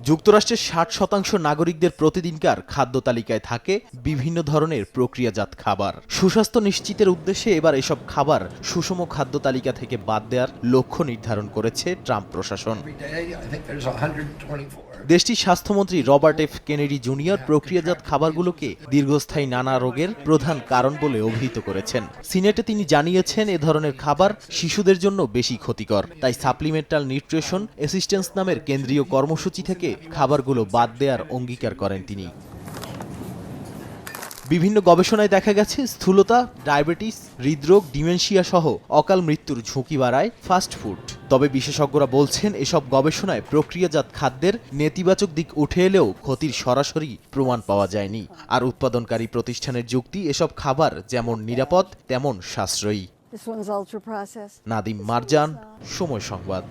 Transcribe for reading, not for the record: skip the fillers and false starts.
যুক্তরাষ্ট্রের ৬০% নাগরিকদের প্রতিদিনকার খাদ্য তালিকায় থাকে বিভিন্ন ধরনের প্রক্রিয়াজাত খাবার। সুস্বাস্থ্য নিশ্চিতের উদ্দেশ্যে এবার এসব খাবার সুষম খাদ্য তালিকা থেকে বাদ দেওয়ার লক্ষ্য নির্ধারণ করেছে ট্রাম্প প্রশাসন। দেশটির স্বাস্থ্যমন্ত্রী রবার্ট এফ কেনেডি জুনিয়র প্রক্রিয়াজাত খাবারগুলোকে দীর্ঘস্থায়ী নানা রোগের প্রধান কারণ বলে অভিহিত করেছেন। সিনেটে তিনি জানিয়েছেন, এ ধরনের খাবার শিশুদের জন্য বেশি ক্ষতিকর, তাই সাপ্লিমেন্টাল নিউট্রিশন অ্যাসিস্ট্যান্স নামের কেন্দ্রীয় কর্মসূচি থেকে খাবারগুলো বাদ দেওয়ার অঙ্গীকার করেন তিনি। বিভিন্ন গবেষণায় দেখা গেছে স্থূলতা, ডায়াবেটিস, হৃদরোগ, ডিমেনশিয়া সহ অকাল মৃত্যুর ঝুঁকি বাড়ায় ফাস্ট ফুড। তবে বিশেষজ্ঞরা বলছেন, এসব গবেষণায় প্রক্রিয়াজাত খাদ্যের নেতিবাচক দিক উঠে এলেও ক্ষতির সরাসরি প্রমাণ পাওয়া যায়নি। আর উৎপাদনকারী প্রতিষ্ঠানের যুক্তি, এসব খাবার যেমন নিরাপদ তেমন সাশ্রয়ী। নাদিম মারজান, সময় সংবাদ।